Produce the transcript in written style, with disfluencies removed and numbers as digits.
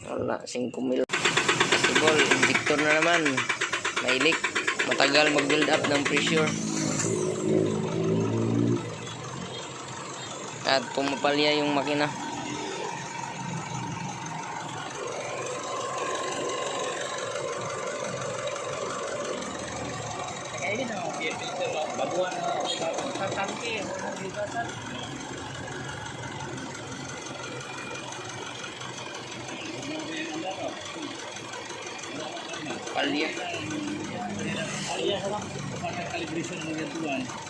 Wala, 5,000. Possible, injector na naman. May leak. Matagal mag-build up ng pressure. At pumapalya yung makina. Palya. Palya sa lang. Kapag calibration mo yan tuwan.